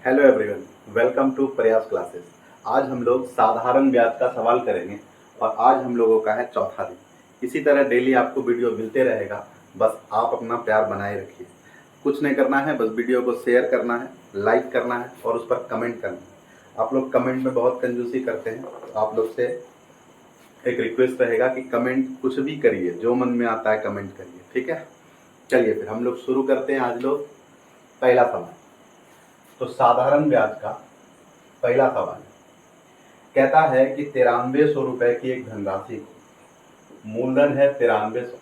Hello everyone, welcome to प्रयास classes. आज हम लोग साधारण ब्याज का सवाल करेंगे और आज हम लोगों का है चौथा दिन। इसी तरह डेली आपको वीडियो मिलते रहेगा, बस आप अपना प्यार बनाए रखिए। कुछ नहीं करना है, बस वीडियो को शेयर करना है, लाइक करना है और उस पर कमेंट करना है। आप लोग कमेंट में बहुत कंजूसी करते हैं, तो आप लोग से एक रिक्वेस्ट रहेगा कि कमेंट कुछ भी करिए, जो मन में आता है कमेंट करिए, ठीक है। चलिए फिर हम लोग शुरू करते हैं। आज लोग पहला सवाल, तो साधारण ब्याज का पहला सवाल कहता है कि 9300 रुपए की एक धनराशि को, मूलधन है 9300,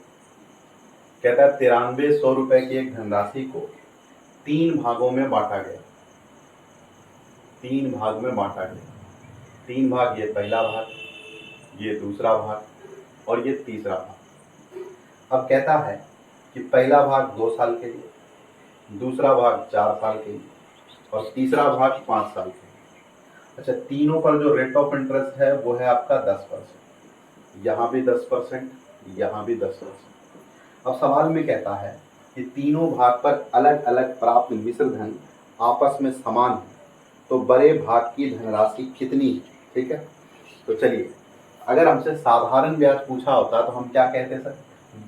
कहता है 9300 रुपए की एक धनराशि को 3 भागों में बांटा गया। 3 भाग में बांटा गया। 3 भाग, ये पहला भाग, ये दूसरा भाग और ये तीसरा भाग। अब कहता है कि पहला भाग 2 साल के लिए, दूसरा भाग 4 साल के लिए और तीसरा भाग 5 साल के लिए। अच्छा, तीनों पर जो रेट ऑफ इंटरेस्ट है वो है आपका 10%। यहाँ भी 10%, यहाँ भी 10%। अब सवाल में कहता है कि तीनों भाग पर अलग अलग प्राप्त मिश्र धन आपस में समान है, तो बड़े भाग की धनराशि कितनी है, ठीक है। तो चलिए, अगर हमसे साधारण ब्याज पूछा होता तो हम क्या कहते सर,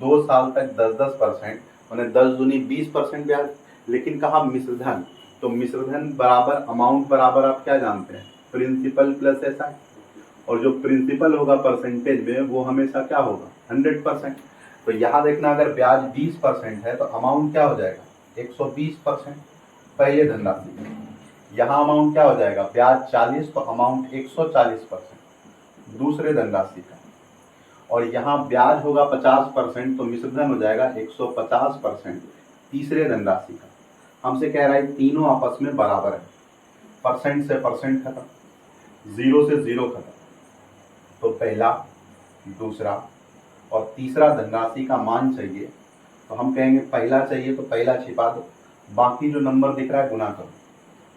2 साल तक 10% मैंने 10 दूनी 20% ब्याज। लेकिन कहा मिश्र धन, तो मिश्र धन बराबर अमाउंट बराबर आप क्या जानते हैं, प्रिंसिपल प्लस एसआई। और जो प्रिंसिपल होगा परसेंटेज में वो हमेशा क्या होगा, 100%। तो यहाँ देखना, अगर ब्याज 20% है तो अमाउंट क्या हो जाएगा, 120% पहले धनराशि। यहाँ अमाउंट क्या हो जाएगा, ब्याज 40 तो अमाउंट 140% दूसरे धनराशि का। और यहाँ ब्याज होगा 50% तो मिश्र धन हो जाएगा 150% तीसरे धनराशि का। हमसे कह रहा है तीनों आपस में बराबर है, परसेंट से परसेंट खत्म, 0 से 0 खत्म। तो पहला, दूसरा और तीसरा धनराशि का मान चाहिए, तो हम कहेंगे पहला चाहिए तो पहला छिपा दो, बाकी जो नंबर दिख रहा है गुना करो,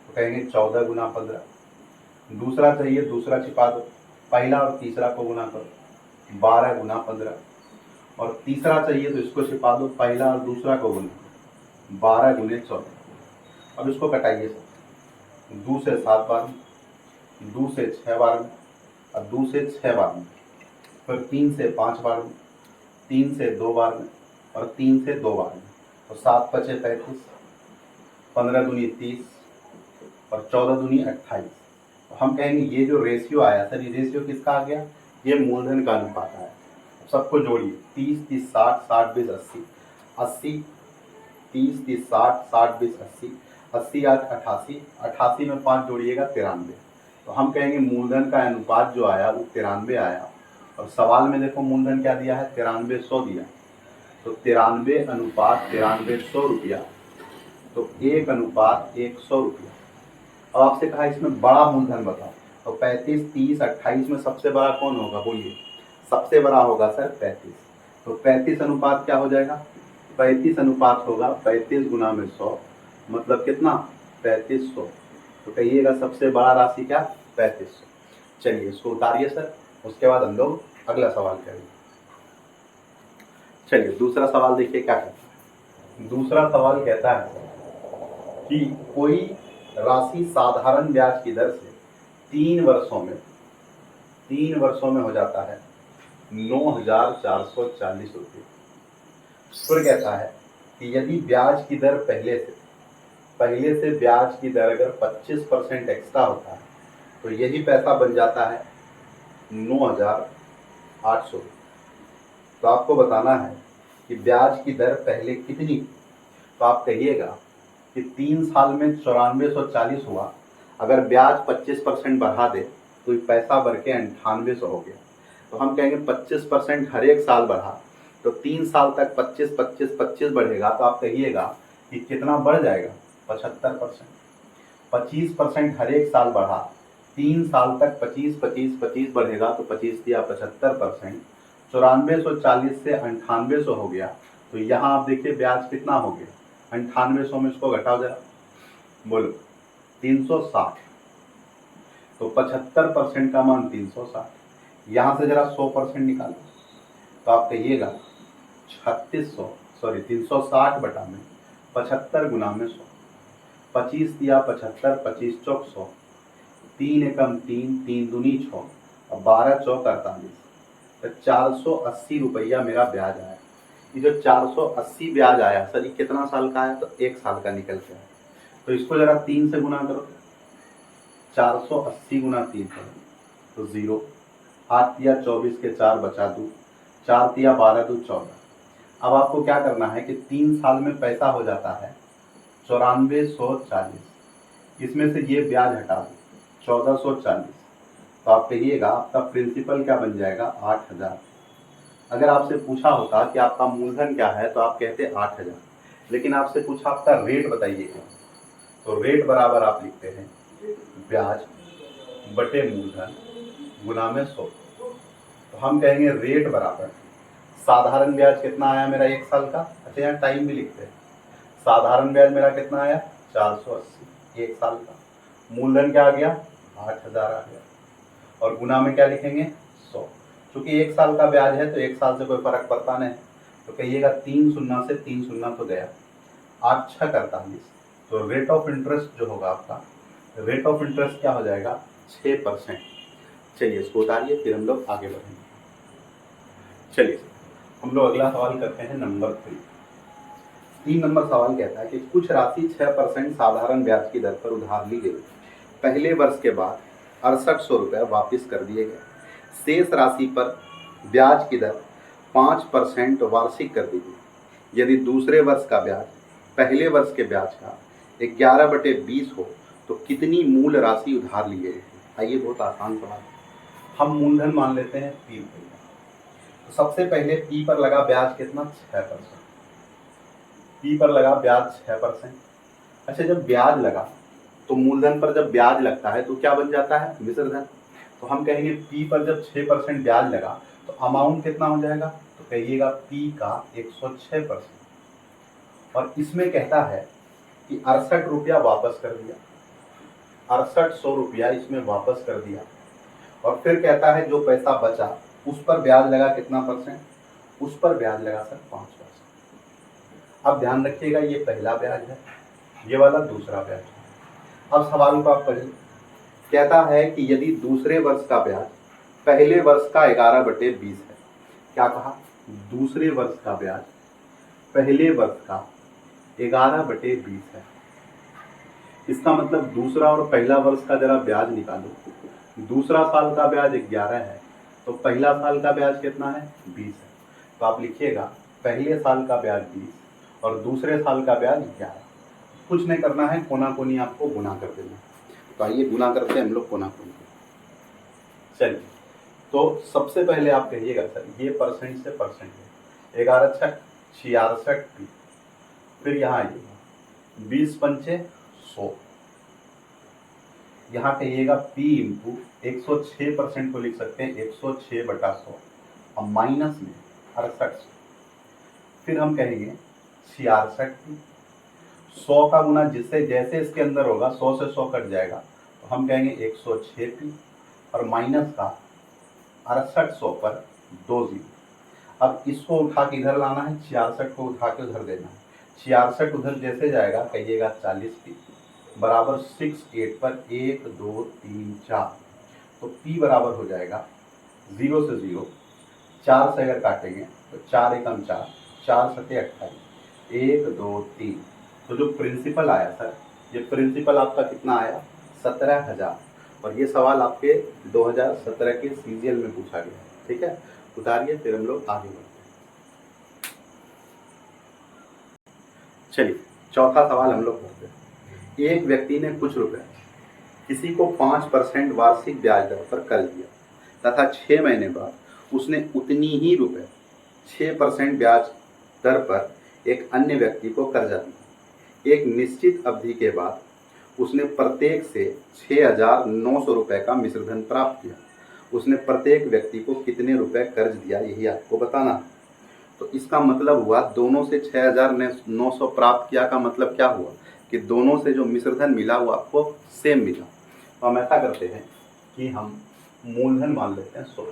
तो कहेंगे 14 गुना 15। दूसरा चाहिए, दूसरा छिपा दो, पहला और तीसरा को गुना करो, 12 गुना 15। और तीसरा चाहिए तो इसको छिपा दो, पहला और दूसरा को गुना करो, 12 गुने 14। अब इसको कटाइए सर, 2 से 7 बार में, 2 से 6 बार में और 2 से 6 बार में, फिर 3 से 5 बार में, 3 से 2 बार में और 3 से 2 बार में। तो 7 पचे 35, 15 दूनी 30 और 14 दूनी 28। तो हम कहेंगे ये जो रेशियो आया सर, ये रेशियो किसका आ गया, ये मूलधन का अनुपात आया। सबको जोड़िए, 30 30 60 60 20 80, 80 30 30 60 60 20 80, 80 8 88, 88 में 5 जोड़िएगा 93। तो हम कहेंगे मूलधन का अनुपात जो आया वो 93 आया। और सवाल में देखो मूलधन क्या दिया है, 9300 दिया। तो 93 अनुपात 9300 रुपया, तो 1 अनुपात 100 रुपया। अब आपसे कहा इसमें बड़ा मूलधन बताओ, तो 35 30 28 में सबसे बड़ा कौन होगा, बोलिए। सबसे बड़ा होगा सर 35। तो 35 अनुपात क्या हो जाएगा, 35 अनुपात होगा 35 गुना में 100, मतलब कितना, 3500। तो कहिएगा सबसे बड़ा राशि क्या, 3500। चलिए इसको उतारिए सर, उसके बाद हम लोग अगला सवाल करेंगे। चलिए दूसरा सवाल देखिए क्या कहता है। दूसरा सवाल कहता है कि कोई राशि साधारण ब्याज की दर से 3 वर्षों में हो जाता है 9440 रुपये। फिर कहता है कि यदि ब्याज की दर पहले से ब्याज की दर अगर 25% एक्स्ट्रा होता है तो यही पैसा बन जाता है 9800। तो आपको बताना है कि ब्याज की दर पहले कितनी, तो आप कहिएगा कि 3 साल में 9440 हुआ, अगर ब्याज 25% बढ़ा दे तो पैसा बढ़ के 9800 हो गया। तो हम कहेंगे 25% हर एक साल बढ़ा, तो 3 साल तक 25 25 25 बढ़ेगा, तो आप कहिएगा कि कितना बढ़ जाएगा, 75%। 25% हर एक साल बढ़ा, 3 साल तक 25 25 25 बढ़ेगा, तो 25 दिया 75%। 9440 से 9800 हो गया, तो यहाँ आप देखिए ब्याज कितना हो गया, 9800 में इसको घटाओ जरा, बोलो 360। तो 75% का मान 360, यहाँ से जरा 100% निकालो, तो आप कहिएगा 3600, सॉरी 360 बटा में 75 गुना में 100, 25 दिया 75, 25 चौक 100, 3 एकम 3, 3 दूनी 6 और 12 चौक 48, तो 480 रुपया मेरा ब्याज आया। ये जो 480 ब्याज आया सर, ये कितना साल का है? तो 1 साल का निकल के आया। तो इसको जरा 3 से गुना करो, 480 गुना 3 करो तो 0, 8 दिया 24 के 4 बचा 2, 4 दिया 12 2 14। अब आपको क्या करना है कि 3 साल में पैसा हो जाता है 9440, इसमें से ये ब्याज हटा दो 1440, तो आप कहिएगा आपका प्रिंसिपल क्या बन जाएगा? 8000। अगर आपसे पूछा होता कि आपका मूलधन क्या है तो आप कहते 8000, लेकिन आपसे पूछा आपका रेट बताइए क्या, तो रेट बराबर आप लिखते हैं ब्याज बटे मूलधन गुना में 100। तो हम कहेंगे रेट बराबर साधारण ब्याज कितना आया मेरा 1 साल का? अच्छा यहाँ टाइम भी लिखते हैं। साधारण ब्याज मेरा कितना आया? 480 1 साल का। मूलधन क्या आ गया? 8000 आ गया। और गुना में क्या लिखेंगे? 100। क्योंकि 1 साल का ब्याज है तो 1 साल से कोई फर्क पड़ता नहीं, तो कहिएगा 3 शून्य से 3 शून्य तो गया, 8 6 48। तो रेट ऑफ इंटरेस्ट जो होगा आपका, रेट ऑफ इंटरेस्ट क्या हो जाएगा? 6%। चलिए इसको उतारिए, फिर हम लोग आगे बढ़ेंगे। चलिए हम लोग अगला सवाल करते हैं नंबर 3 नंबर सवाल कहता है कि कुछ राशि 6% साधारण ब्याज की दर पर उधार ली गई, पहले वर्ष के बाद 6800 रुपये वापिस कर दिए गए, शेष राशि पर ब्याज की दर 5% वार्षिक कर दी गई। यदि दूसरे वर्ष का ब्याज पहले वर्ष के ब्याज का 11/20 हो तो कितनी मूल राशि उधार ली गई? आइए बहुत आसान सवाल। हम मूलधन मान लेते हैं P रुपया। तो सबसे पहले P पर लगा ब्याज कितना? 6%। P पर लगा ब्याज 6%। अच्छा जब ब्याज लगा तो मूलधन पर जब ब्याज लगता है तो क्या बन जाता है? मिश्रधन। तो हम कहेंगे P पर जब 6% ब्याज लगा तो अमाउंट कितना हो जाएगा? तो कहिएगा P का 106%। और इसमें कहता है कि 68 रुपया वापस कर दिया, 6800 रुपया इसमें वापस कर दिया। और फिर कहता है जो पैसा बचा उस पर ब्याज लगा कितना %? उस पर ब्याज लगा सर 5%। अब ध्यान रखिएगा ये पहला ब्याज है, ये वाला दूसरा ब्याज है। अब सवाल को आप पढ़िए, कहता है कि यदि दूसरे वर्ष का ब्याज पहले वर्ष का 11/20 है। क्या कहा? दूसरे वर्ष का ब्याज पहले वर्ष का 11/20 है। इसका मतलब दूसरा और पहला वर्ष का जरा ब्याज निकालो। दूसरा साल का ब्याज 11 है तो पहला साल का ब्याज कितना है? 20 है। तो आप लिखिएगा पहले साल का ब्याज 20 और दूसरे साल का ब्याज 11। कुछ नहीं करना है, कोना कोनी आपको गुना कर देना। तो आइए गुना करते हैं हम लोग कोना कोनी। चलिए तो सबसे पहले आप कहिएगा सर ये परसेंट से परसेंट है, 11 6 66, फिर यहाँ आइएगा 20 पंचे 100, यहाँ कहिएगा P इंटू 106% को लिख सकते हैं 106/100 और माइनस में 68। फिर हम कहेंगे 66, 100 का गुना जिससे जैसे इसके अंदर होगा 100 से 100 कट जाएगा, तो हम कहेंगे 106P और माइनस का 6800 पर 2 0। अब इसको उठा के इधर लाना है, 66 को उठा के उधर देना है। 66 उधर जैसे जाएगा कहिएगा 40P बराबर 68 पर 1 2 3 4। तो P बराबर हो जाएगा 0 से 0, 4 से अगर काटेंगे तो 4 एकम 4, 4 सते 28, 1 2 3। तो जो प्रिंसिपल आया सर, ये प्रिंसिपल आपका कितना आया? 17,000। और ये सवाल आपके 2017 के सीजीएल में पूछा गया है। ठीक है, उतारिए फिर हम लोग आगे बढ़ते हैं। चलिए चौथा सवाल हम लोग करते हैं। एक व्यक्ति ने कुछ रुपए किसी को 5% वार्षिक ब्याज दर पर कर्ज दिया तथा 6 महीने बाद उसने उतनी ही रुपए 6% ब्याज दर पर एक अन्य व्यक्ति को कर्जा दिया। एक निश्चित अवधि के बाद उसने प्रत्येक से 6,900 रुपये का मिश्रधन प्राप्त किया। उसने प्रत्येक व्यक्ति को कितने रुपए कर्ज दिया यही आपको बताना है। तो इसका मतलब हुआ दोनों से 6,900 प्राप्त किया का मतलब क्या हुआ कि दोनों से जो मिश्रधन मिला वो आपको सेम मिला। तो हम ऐसा करते हैं कि हम मूलधन मान लेते हैं 100।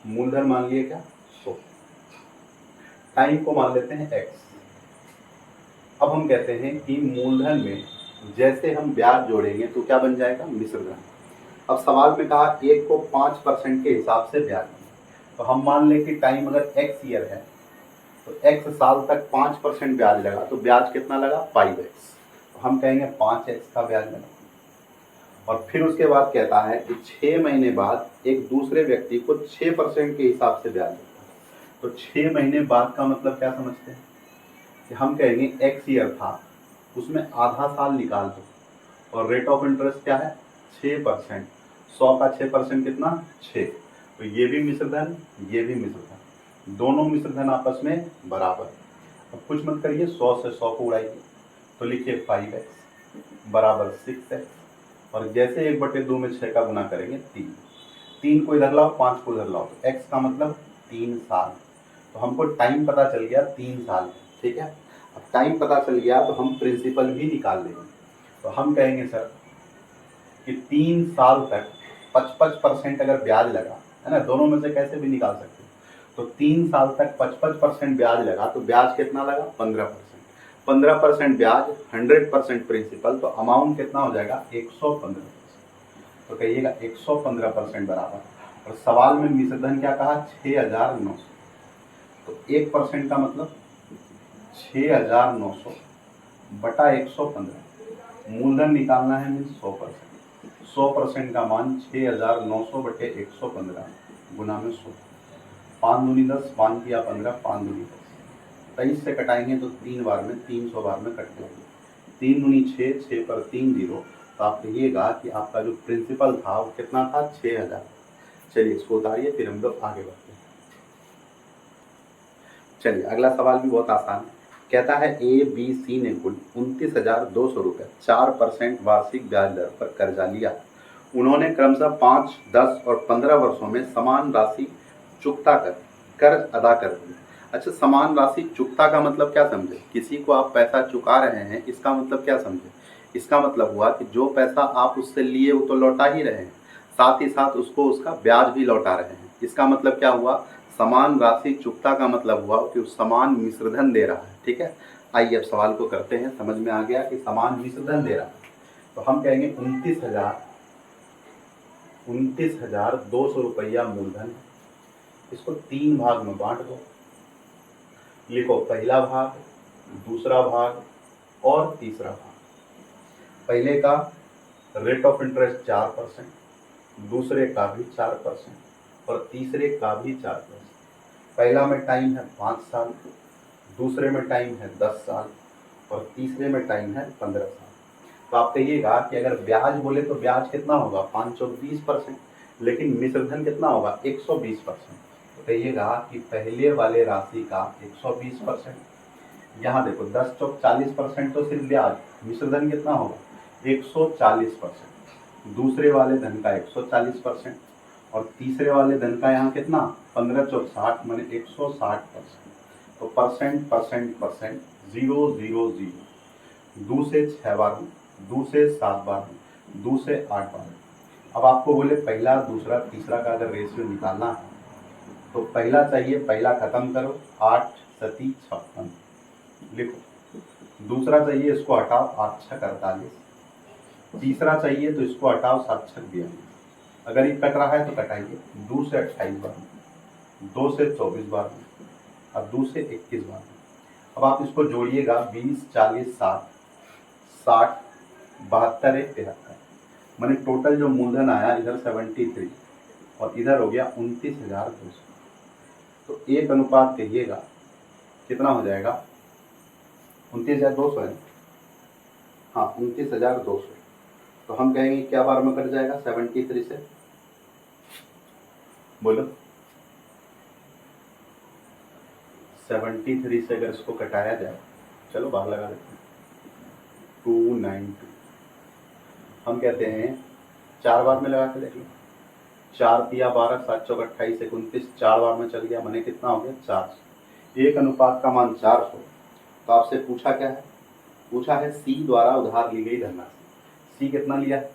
मूलधन मान लिए क्या? 100। टाइम को मान लेते हैं x। अब हम कहते हैं कि मूलधन में जैसे हम ब्याज जोड़ेंगे तो क्या बन जाएगा, मिश्र धन। अब सवाल में कहा एक को 5% के हिसाब से ब्याज दें। तो हम मान लें कि टाइम अगर x ईयर है तो x साल तक 5% ब्याज लगा, तो ब्याज कितना लगा, 5x। तो हम कहेंगे 5x का ब्याज लगा। और फिर उसके बाद कहता है कि 6 महीने बाद एक दूसरे व्यक्ति को 6% के हिसाब से ब्याज देता है। तो 6 महीने बाद का मतलब क्या समझते हैं कि हम कहेंगे x ईयर था, उसमें आधा साल निकाल दो, और रेट ऑफ इंटरेस्ट क्या है, 6%। 100 का 6% कितना, 6। तो ये भी मिश्र धन, ये भी मिश्र धन, दोनों मिश्र धन आपस में बराबर। अब कुछ मत करिए, 100 से 100 को उड़ाइए, तो लिखिए 5x बराबर 6x, और जैसे 1/2 में 6 का गुना करेंगे 3 को इधर लाओ, 5 को इधर लाओ, तो x का मतलब 3 साल। तो हमको टाइम पता चल गया 3 साल, ठीक है। अब टाइम पता चल गया तो हम प्रिंसिपल भी निकाल लेंगे। तो हम कहेंगे सर कि 3 साल तक 55% अगर ब्याज लगा, है ना, दोनों में से कैसे भी निकाल सकते हैं। तो 3 साल तक 55% ब्याज लगा, तो ब्याज कितना लगा, 15%। 15% ब्याज, 100% प्रिंसिपल, तो अमाउंट कितना हो जाएगा, 115%। तो कहिएगा 115% बराबर। और सवाल में मिश्र धन क्या कहा, 6,900। तो 1% का मतलब 6,900 बटा 115। मूलधन निकालना है मीन 100%। 100% का मान 6,900 बटे 115 गुना में 100। 5 दूनी 10, 5 किया 15, 5 दूनी 10। 23 से कटाएंगे तो 3 बार में, 300 बार में कट जाएंगे। 3 दूनी 6, 6 पर 3 जीरो। तो आप कहिएगा कि आपका जो प्रिंसिपल था वो कितना था, 6,000। चलिए इसको उतारिए, फिर हम लोग आगे बढ़ते हैं। चलिए अगला सवाल भी बहुत आसान है। कहता है ए बी सी ने कुल 29,200 रुपये 4% वार्षिक ब्याज दर पर कर्जा लिया। उन्होंने क्रमशः 5, 10 और 15 वर्षों में समान राशि चुकता कर कर्ज अदा कर दिया। अच्छा, समान राशि चुकता का मतलब क्या समझे, किसी को आप पैसा चुका रहे हैं, इसका मतलब क्या समझे, इसका मतलब हुआ कि जो पैसा आप उससे लिए वो तो लौटा ही रहे हैं, साथ ही साथ उसको उसका ब्याज भी लौटा रहे हैं। इसका मतलब क्या हुआ, समान राशि चुकता का मतलब हुआ कि उस समान मिश्रधन दे रहा है, ठीक है। आइए अब सवाल को करते हैं, समझ में आ गया कि समान मिश्रधन दे रहा है। तो हम कहेंगे 29,200 रुपया मूलधन, इसको 3 भाग में बांट दो। लिखो पहला भाग, दूसरा भाग और तीसरा भाग। पहले का रेट ऑफ इंटरेस्ट 4%, दूसरे का भी 4% और तीसरे का भी 4%। पहला में टाइम है 5 साल, दूसरे में टाइम है 10 साल और तीसरे में टाइम है 15 साल। तो आप कहिएगा कि अगर ब्याज बोले तो ब्याज कितना होगा, 520%, लेकिन मिश्रधन कितना होगा, 120%। तो कहिएगा कि पहले वाले राशि का 120%, यहाँ देखो 10 चौक 40% तो सिर्फ ब्याज, मिश्रधन कितना होगा 140%। दूसरे वाले धन का 140% और तीसरे वाले धन का यहाँ कितना, 15 चौक 60 माने 160%। तो परसेंट परसेंट परसेंट, 0 0 0, 2 से 6 बार में, 2 से 7 बार में, 2 से 8 बार में। अब आपको बोले पहला दूसरा तीसरा का अगर रेशियो निकालना है तो पहला चाहिए, पहला खत्म करो, 8 सती 56 लिखो। दूसरा चाहिए, इसको हटाओ, 8 छक 48। तीसरा चाहिए तो इसको हटाओ, 7 छक 42। अगर ये कट रहा है तो कटाइए, 2 से 28 बार में, 2 से 24 बार में और 2 से 21 बार में। अब आप इसको जोड़िएगा, 20 40 60 60 72 1 73, मैंने टोटल जो मूलधन आया इधर 73 और इधर हो गया 29,200। तो 1 अनुपात कहिएगा कितना हो जाएगा, 29,200 है, हाँ 29,200। तो हम कहेंगे क्या बार में कट जाएगा, 73 से, बोलो 73 से अगर इसको कटाया जाए, चलो बाहर लगा देते हैं, 292। हम कहते हैं 4 बार में लगा के देख लो, 4 तिया 12, 7 चौक 28, 29, 4 बार में चल गया, मैंने कितना हो गया, 400। 1 अनुपात का मान 400। तो आपसे पूछा क्या है, पूछा है सी द्वारा उधार ली गई धनराशि। सी कितना लिया है,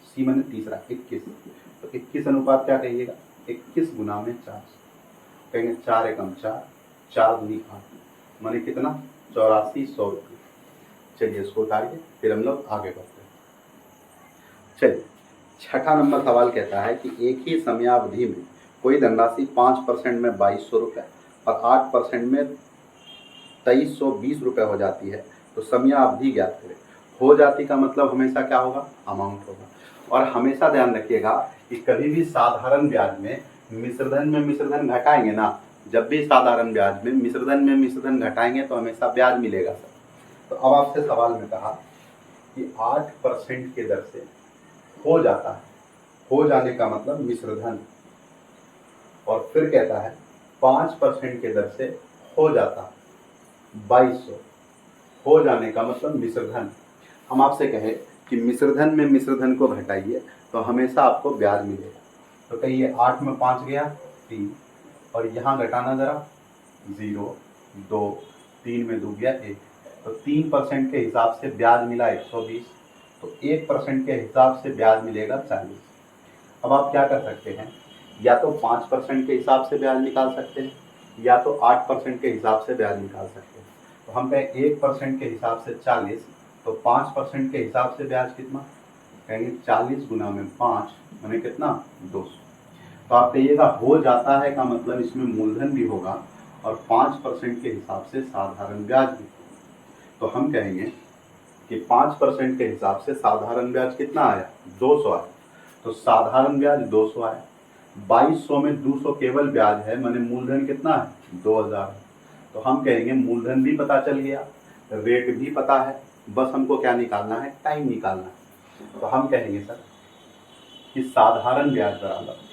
सी मैंने तीसरा 21। तो 21 अनुपात क्या कहिएगा, 21 गुना में 400। कहेंगे 4 एकम 4, 4 दूनी 8, मैंने कितना, 8400 रुपये। चलिए इसको उतारिए, फिर हम लोग आगे बढ़ते हैं। चलिए, छठा नंबर सवाल कहता है कि एक ही समयावधि में कोई धनराशि 5% में 2200 रुपये और 8% में 2320 रुपये हो जाती है, तो समयावधि ज्ञात करें। हो जाती का मतलब हमेशा क्या होगा, अमाउंट होगा। और हमेशा ध्यान रखिएगा कि कभी भी साधारण ब्याज में मिश्रधन घटाएंगे ना, जब भी साधारण ब्याज में मिश्रधन घटाएंगे तो हमेशा ब्याज मिलेगा सर। तो अब आपसे सवाल में कहा कि 8% के दर से हो जाता है, हो जाने का मतलब मिश्रधन, और फिर कहता है 5% के दर से हो जाता है 2200, हो जाने का मतलब मिश्रधन। हम आपसे कहें कि मिश्रधन में मिश्रधन को घटाइए तो हमेशा आपको ब्याज मिलेगा। तो कहिए 8 में 5 गया 3, और यहाँ घटाना जरा 0 2, 3 में 2 गया 1, तो 3% के हिसाब से ब्याज मिला 120, तो 1% के हिसाब से ब्याज मिलेगा 40। अब आप क्या कर सकते हैं, या तो 5% के हिसाब से ब्याज निकाल सकते हैं, या तो 8% के हिसाब से ब्याज निकाल सकते हैं। तो हम कहें 1% के हिसाब से 40, तो 5% के हिसाब से ब्याज कितना, कहेंगे 40 गुना में 5 माने कितना 200। तो आप कहिएगा हो जाता है का मतलब इसमें मूलधन भी होगा और 5% के हिसाब से साधारण ब्याज भी। तो हम कहेंगे कि 5% के हिसाब से साधारण ब्याज कितना आया, 200 आया। तो साधारण ब्याज 200 आया, 2200 में 200 केवल ब्याज है, माने मूलधन कितना है 2000 है। तो हम कहेंगे मूलधन भी पता चल गया, रेट भी पता है, बस हमको क्या निकालना है, टाइम निकालना है। तो हम कहेंगे सर कि साधारण ब्याज बराबर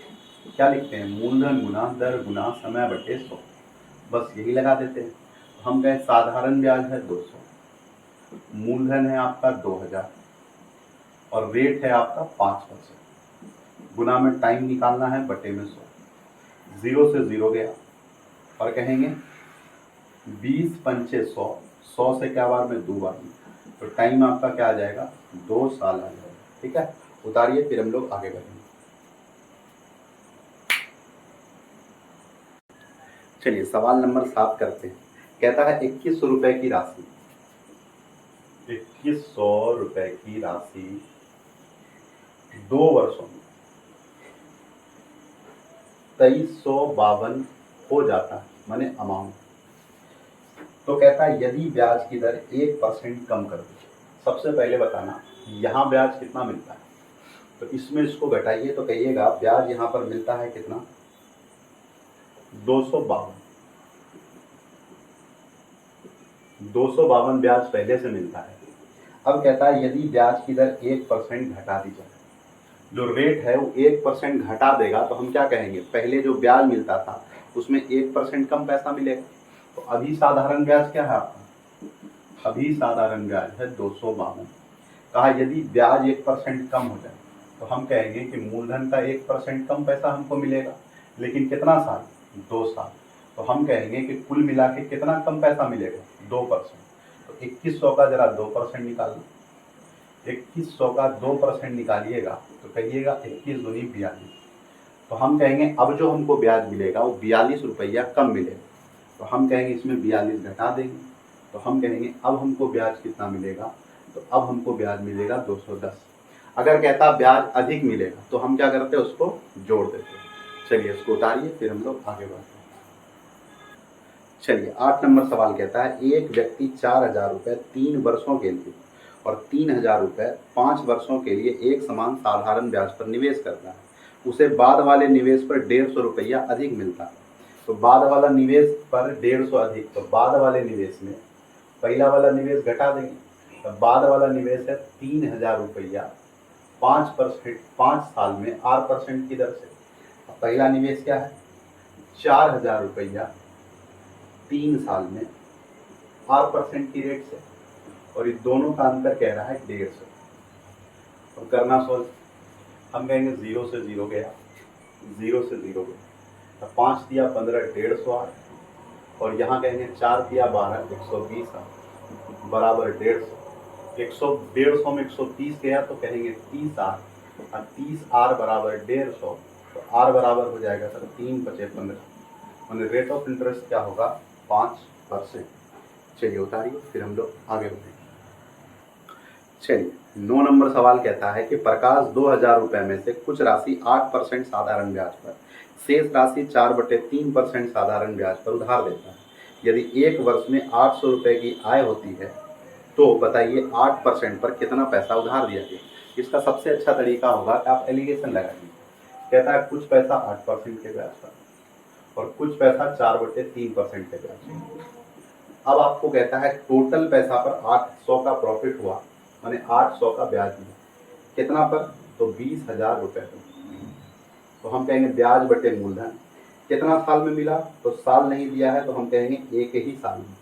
क्या लिखते हैं, मूलधन गुना दर गुना समय बटे 100, बस यही लगा देते हैं। तो हम कहें साधारण ब्याज है 200, मूलधन है आपका 2000 और रेट है आपका 5%, गुना में टाइम निकालना है बटे में 100, 0 से 0 गया, और कहेंगे 20 पंचे 100, 100 से क्या बार में 2 बार में, तो टाइम आपका क्या आ जाएगा 2 साल आ जाएगा। ठीक है, उतारिए फिर हम लोग आगे बढ़ेंगे। चलिए सवाल नंबर 7 करते हैं। कहता है 2100 रुपए की राशि, 2100 रुपए की राशि 2 वर्षों में 2352 हो जाता है, माने अमाउंट। तो कहता है यदि ब्याज की दर 1% कम कर दे। सबसे पहले बताना यहाँ ब्याज कितना मिलता है, तो इसमें इसको घटाइए तो कहिएगा ब्याज यहाँ पर मिलता है कितना 252 ब्याज पहले से मिलता है। अब कहता है यदि ब्याज की दर 1% घटा दी जाए, जो रेट है वो 1% घटा देगा, तो हम क्या कहेंगे, पहले जो ब्याज मिलता था उसमें 1% कम पैसा मिलेगा। तो अभी साधारण ब्याज क्या है आपका, अभी साधारण ब्याज है 252। कहा यदि ब्याज 1% कम हो जाए तो हम कहेंगे कि मूलधन का 1% कम पैसा हमको मिलेगा, लेकिन कितना साल, 2 साल। तो हम कहेंगे कि कुल मिला के कितना कम पैसा मिलेगा, 2%। तो 2100 का जरा 2% निकालना, 2100 का 2% निकालिएगा तो कहिएगा 21 दूनी 42। तो हम कहेंगे अब जो हमको ब्याज मिलेगा वो 42 रुपया कम मिलेगा, तो हम कहेंगे इसमें 42 घटा देंगे, तो हम कहेंगे अब हमको ब्याज कितना मिलेगा, तो अब हमको ब्याज मिलेगा 210। अगर कहता ब्याज अधिक मिलेगा तो हम क्या करते हैं, उसको जोड़ देते हैं। चलिए इसको उतारिए फिर हम लोग आगे बढ़ते हैं। चलिए 8 नंबर सवाल कहता है एक व्यक्ति 4000 रुपये 3 वर्षों के लिए और 3000 रुपये 5 वर्षों के लिए एक समान साधारण ब्याज पर निवेश करता है, उसे बाद वाले निवेश पर 150 रुपया अधिक मिलता है। तो बाद वाला निवेश पर 150 अधिक, तो बाद वाले निवेश में पहला वाला निवेश घटा देंगे, तो बाद वाला निवेश है 3000 रुपया 5 साल में 8% की दर से। पहला निवेश क्या है 4000 रुपया 3 साल में 8% की रेट से, और इस दोनों का अंतर कह रहा है 150। और करना सोच, हम कहेंगे 0 से 0 गया, 0 से 0 गया, तो 5 दिया 15 150 आ, और यहाँ कहेंगे 4 दिया 12 120 आ, बराबर 150। 150 में 130 गया तो कहेंगे 30 आर, और 30 आर बराबर 150, तो आर बराबर हो जाएगा सर 3 बचे 15, और रेट ऑफ इंटरेस्ट क्या होगा 5%। चलिए उतारिए फिर हम लोग आगे बढ़ेंगे। चलिए 9 नंबर सवाल कहता है कि प्रकाश 2000 रुपये में से कुछ राशि 8% साधारण ब्याज पर, शेष राशि 4/3% साधारण ब्याज पर उधार देता है। यदि एक वर्ष में 800 रुपये की आय होती है तो बताइए 8% पर कितना पैसा उधार दिया गया। इसका सबसे अच्छा तरीका होगा कि आप एलिगेशन लगाइए। कहता है कुछ पैसा 8% के ब्याज पर और कुछ पैसा 4/3% के ब्याज पर। अब आपको कहता है टोटल पैसा पर 800 का प्रॉफिट हुआ, माने 800 का ब्याज मिला। कितना पर? तो 20,000 रुपये पर। तो हम कहेंगे ब्याज बटे मूलधन। कितना साल में मिला? तो साल नहीं दिया है तो हम कहेंगे एक ही साल में,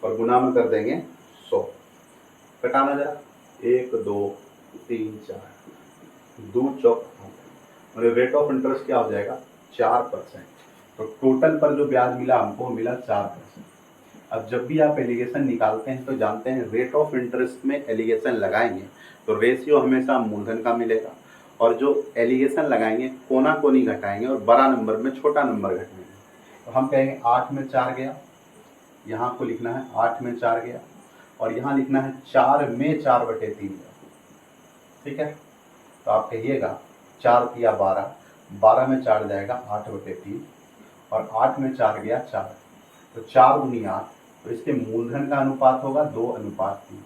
और गुना में कर देंगे 100। घटाना जरा, 1 2 3 4 2 चौक, और रेट ऑफ इंटरेस्ट क्या हो जाएगा? 4%। तो टोटल पर जो ब्याज मिला हमको मिला 4%। अब जब भी आप एलिगेशन निकालते हैं तो जानते हैं रेट ऑफ इंटरेस्ट में एलिगेशन लगाएंगे तो रेशियो हमेशा मूलधन का मिलेगा, और जो एलिगेशन लगाएंगे कोना कोनी घटाएंगे और बड़ा नंबर में छोटा नंबर घटाएंगे। तो हम कहेंगे 8 में 4 गया, यहाँ को लिखना है 8 में 4 गया, और यहाँ लिखना है 4 में 4/3 गया। ठीक है, तो आप कहिएगा 4 किया 12, 12 में 4 जाएगा 8/3, और 8 में 4 गया 4, तो 4 दूनी 8। तो इसके मूलधन का अनुपात होगा 2:3।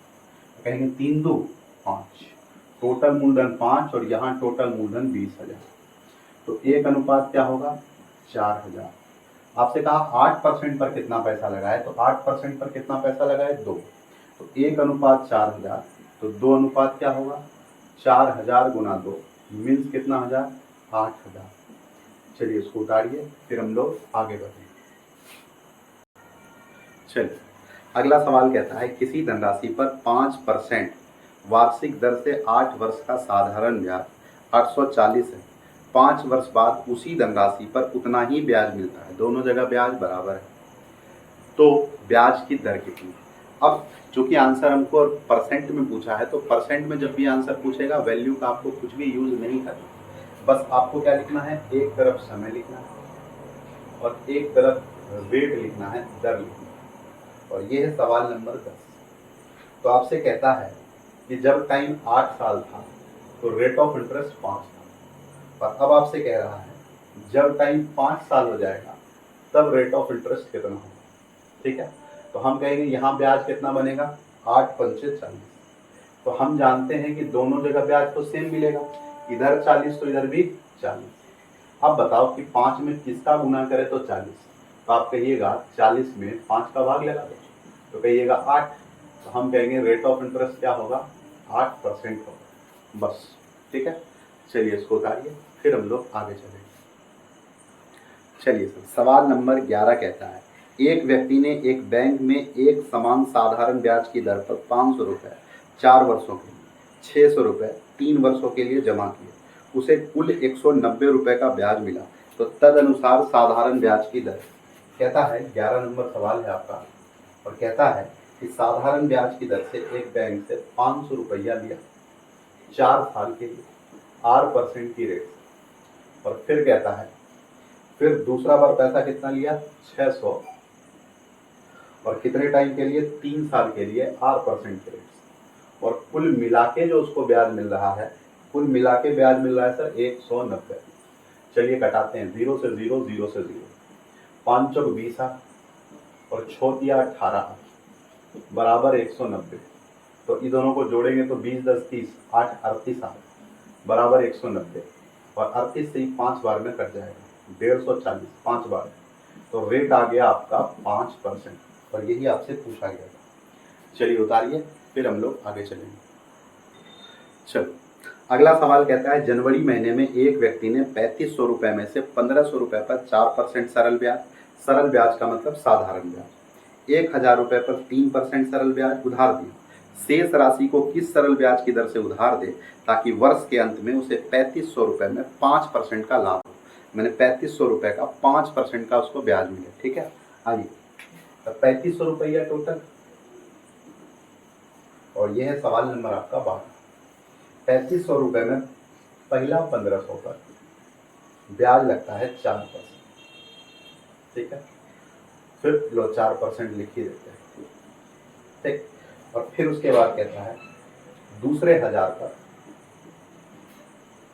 तो कहेंगे 3 2 5, टोटल मूलधन 5 और यहाँ टोटल मूलधन 20,000। तो 1 क्या होगा? 4,000। आपसे कहा 8% पर कितना पैसा लगाए, तो 8% पर कितना पैसा लगाए? 2। तो 1:4,000, तो 2 क्या होगा? 4,000 गुना 2 मीन्स कितना हजार? 8,000। चलिए इसको उतारिए, फिर हम लोग आगे बढ़ेंगे। चलिए अगला सवाल कहता है किसी धनराशि पर 5% वार्षिक दर से 8 वर्ष का साधारण ब्याज 840 है। 5 वर्ष बाद उसी धनराशि पर उतना ही ब्याज मिलता है, दोनों जगह ब्याज बराबर है, तो ब्याज की दर कितनी? अब चूंकि आंसर हमको परसेंट में पूछा है तो परसेंट में जब भी आंसर पूछेगा वैल्यू का आपको कुछ भी यूज नहीं करना, बस आपको क्या लिखना है? एक तरफ समय लिखना है और एक तरफ रेट लिखना है, दर लिखना है। और ये है सवाल नंबर 10। तो आपसे कहता है कि जब टाइम 8 साल था तो रेट ऑफ इंटरेस्ट 5 था, और अब आपसे कह रहा है जब टाइम 5 साल हो जाएगा तब रेट ऑफ इंटरेस्ट कितना होगा। ठीक है, तो हम कहेंगे यहाँ ब्याज कितना बनेगा? 8 पंचे 40। तो हम जानते हैं कि दोनों जगह ब्याज तो सेम मिलेगा, इधर 40 तो इधर भी 40। अब बताओ कि 5 में किसका गुना करे तो 40। तो आप कहिएगा 40 में 5 का भाग लगा दो, तो कहिएगा 8। तो हम कहेंगे रेट ऑफ इंटरेस्ट क्या होगा? 8% होगा, बस। ठीक है, चलिए इसको उतारिए, फिर हम लोग आगे चलेंगे। चलिए सर, सवाल नंबर 11 कहता है एक व्यक्ति ने एक बैंक में एक समान साधारण ब्याज की दर पर 500 रुपये 4 वर्षों के लिए, 600 रुपये 3 वर्षों के लिए जमा किए, उसे कुल 190 रुपये का ब्याज मिला, तो तदनुसार साधारण ब्याज की दर। कहता है 11 नंबर सवाल है आपका, और कहता है कि साधारण ब्याज की दर से एक बैंक से 500 रुपया लिया 4 साल के लिए 8% की रेट, और फिर कहता है फिर दूसरा बार पैसा कितना लिया? 600, और कितने टाइम के लिए? 3 साल के लिए 8% के रेट, और कुल मिला के जो उसको ब्याज मिल रहा है, कुल मिला के ब्याज मिल रहा है सर 190। चलिए कटाते हैं, 0 से 0, 0 से 0, 5 चौक 20 और 6 दिया 18 बराबर 190। तो इन दोनों को जोड़ेंगे तो 20 10 30, 8 38 बराबर 190, और 38 से ही 5 बार में कट जाएगा, 150 5 बार। तो रेट आ गया आपका 5%, और यही आपसे पूछा गया था। चलिए उतारिए, फिर हम लोग आगे चलेंगे। चलो अगला सवाल कहता है जनवरी महीने में एक व्यक्ति ने 3500 रुपये में से 1500 रुपये पर 4% सरल ब्याज का मतलब साधारण ब्याज, 1000 रुपये पर 3% सरल ब्याज उधार दिया। शेष राशि को किस सरल ब्याज की दर से उधार दे ताकि वर्ष के अंत में उसे 3500 रुपये में 5% का लाभ हो। मैंने 3500 रुपये का 5% का उसको ब्याज मिले। ठीक है, आइए, तो 3500 रुपया टोटल, और यह है सवाल नंबर आपका 12। 3500 रुपये में पहला 1500 पर ब्याज लगता है 4%। ठीक है, फिर लो 4% लिख ही देते हैं। ठीक, और फिर उसके बाद कहता है दूसरे 1000 पर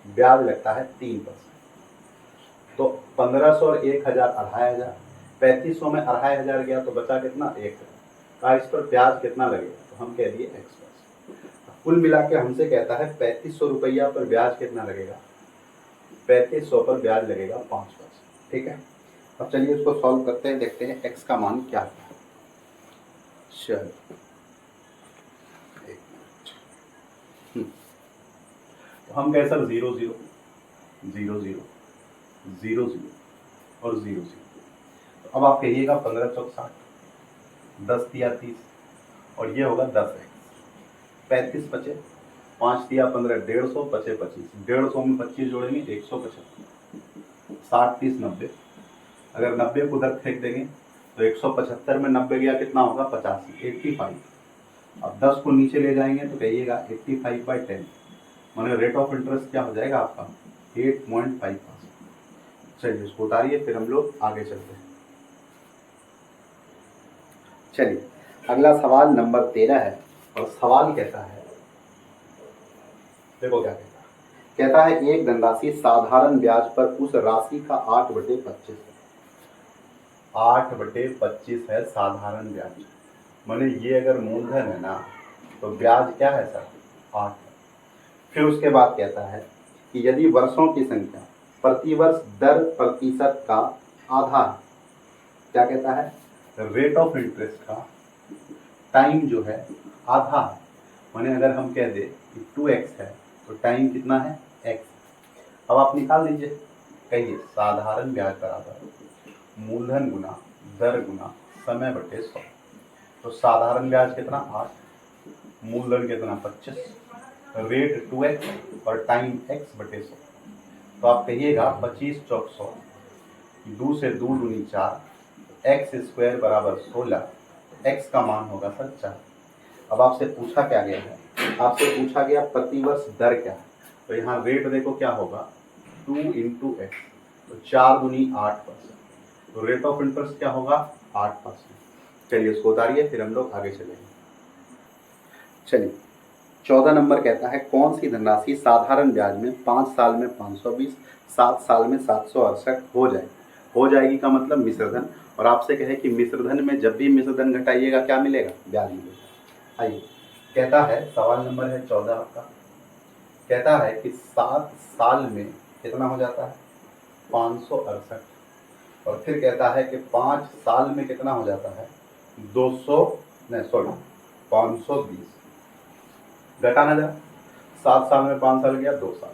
ब्याज लगता है 3%। तो 1500 और 1000 2500, 3500 में 2500 गया तो बचा कितना 1000 का। इस पर ब्याज कितना लगेगा, तो हम कह दिए x%। कुल मिला के हमसे कहता है 3500 रुपया पर ब्याज कितना लगेगा, 3500 पर ब्याज लगेगा 5%। ठीक है, अब चलिए इसको सॉल्व करते हैं, देखते हैं x का मान क्या है। चलो तो हम कहें सर 0 0 0 0 0 0 और 0 0। तो अब आप कहिएगा 15 चौक 60, 10 दिया 30 और ये होगा 10x। 35 बचे, 5 दिया 15, 150 बचे 25, 150 में 25 जोड़ेंगे 175, 60 30 90। अगर 90 को उधर फेंक देंगे तो 175 में 90 गया कितना होगा 85, 85। अब 10 को नीचे ले जाएंगे तो कहिएगा 85/10, माने रेट ऑफ इंटरेस्ट क्या हो जाएगा आपका 8.5%। चलिए इसको उतारिए, फिर हम लोग आगे चलते हैं। चलिए अगला सवाल नंबर 13 है और सवाल कहता है, देखो क्या कहता है एक धनराशि साधारण ब्याज पर उस राशि का 8/25 है। 8/25 है साधारण ब्याज, माने ये अगर मूलधन है ना तो ब्याज क्या है सर 8। फिर उसके बाद कहता है कि यदि वर्षों की संख्या प्रतिवर्ष दर प्रतिशत का आधा है, क्या कहता है रेट ऑफ इंटरेस्ट का टाइम जो है आधा है, माने अगर हम कह दें कि 2x है तो टाइम कितना है x। अब आप निकाल लीजिए, कहिए साधारण ब्याज बराबर मूलधन गुना दर गुना समय बटे 100। तो साधारण ब्याज कितना 8, मूलधन कितना 25, रेट 2x और टाइम x/100। तो आप कहिएगा 25 चौक 100, 2 से 2 दूनी 4, x² बराबर 16, x का मान होगा सर 4। अब आपसे पूछा क्या गया है, आपसे पूछा गया प्रतिवर्ष दर क्या है, तो यहाँ रेट देखो क्या होगा 2 × x, तो 4 दूनी 8%, तो रेट ऑफ इंटरेस्ट क्या होगा 8%। चलिए इसको उतारिए, फिर हम लोग आगे चलेंगे। चलिए 14 नंबर कहता है कौन सी धनराशि साधारण ब्याज में 5 साल में 520, 7 साल में 768 हो जाएगी का मतलब मिश्रधन। और आपसे कहे कि मिश्रधन में जब भी मिश्रधन घटाइएगा क्या मिलेगा, ब्याज मिलेगा। आइए कहता है सवाल नंबर है 14 आपका, कहता है कि 7 साल में कितना हो जाता है 568, और फिर कहता है कि 5 साल में कितना हो जाता है 520। घटाना जरा, 7 साल में 5 साल गया 2 साल,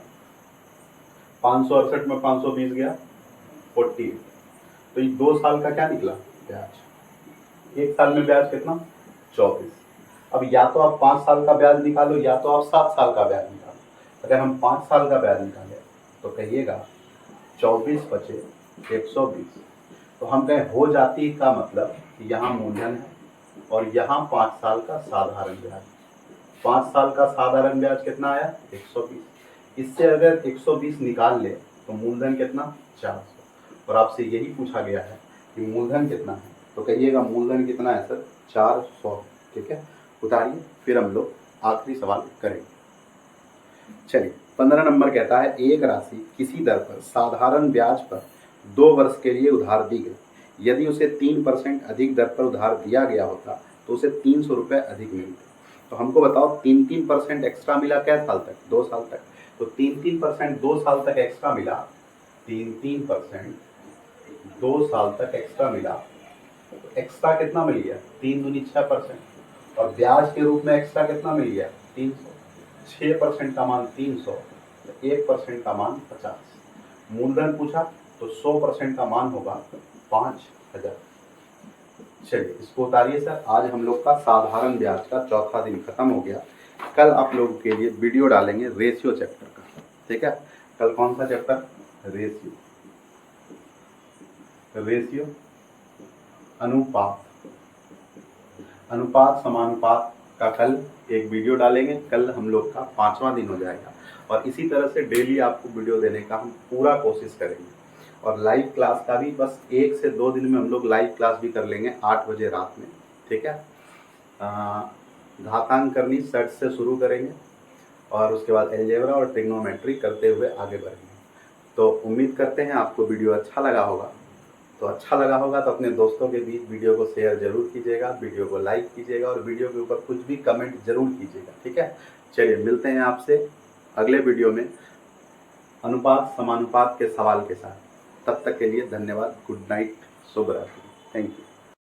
568 में 520 गया 48, तो ये 2 साल का क्या निकला ब्याज। 1 साल में ब्याज कितना 24। अब या तो आप 5 साल का ब्याज निकालो या तो आप 7 साल का ब्याज निकालो। अगर हम 5 साल का ब्याज निकालें तो कहिएगा 24 बचे 120। तो हम कहें हो जाती का मतलब कि यहाँ मूलधन है और यहाँ 5 साल का साधारण ब्याज। 5 साल का साधारण ब्याज कितना आया 120। इससे अगर 120 निकाल ले तो मूलधन कितना 400। और आपसे यही पूछा गया है कि मूलधन कितना है, तो कहिएगा मूलधन कितना है सर 400। ठीक है, उतारिए, फिर हम लोग आखिरी सवाल करेंगे। चलिए 15 नंबर कहता है एक राशि किसी दर पर साधारण ब्याज पर 2 वर्ष के लिए उधार दी गई। यदि उसे 3% अधिक दर पर उधार दिया गया होता तो उसे 300 रुपये अधिक मिलते। तो हमको बताओ 3% एक्स्ट्रा मिला क्या साल तक 2 साल तक। तो 3% 2 साल तक एक्स्ट्रा मिला, 3% 2 साल तक एक्स्ट्रा मिला। तो एक्स्ट्रा कितना मिल गया 3 दूनी 6%, और ब्याज के रूप में एक्स्ट्रा कितना मिल गया 300। 6% का मान 300, 1% का मान 50। मूलधन पूछा तो 100% का मान होगा 5000। चलिए इसको उतारिए सर। आज हम लोग का साधारण ब्याज का चौथा दिन खत्म हो गया। कल आप लोगों के लिए वीडियो डालेंगे रेशियो चैप्टर का। ठीक है, कल कौन सा चैप्टर रेशियो अनुपात समानुपात का कल एक वीडियो डालेंगे। कल हम लोग का 5वां दिन हो जाएगा और इसी तरह से डेली आपको वीडियो देने का हम पूरा कोशिश करेंगे। और लाइव क्लास का भी बस 1 से 2 दिन में हम लोग लाइव क्लास भी कर लेंगे 8 बजे रात में। ठीक है, घातांक करनी सेट से शुरू करेंगे और उसके बाद एलजेब्रा और ट्रिग्नोमेट्री करते हुए आगे बढ़ेंगे। तो उम्मीद करते हैं आपको वीडियो अच्छा लगा होगा। तो अच्छा लगा होगा तो अपने दोस्तों के बीच वीडियो को शेयर जरूर कीजिएगा, वीडियो को लाइक कीजिएगा और वीडियो के ऊपर कुछ भी कमेंट जरूर कीजिएगा। ठीक है, चलिए मिलते हैं आपसे अगले वीडियो में अनुपात समानुपात के सवाल के साथ। तब तक के लिए धन्यवाद। गुड नाइट, शुभ रात्रि। Thank you.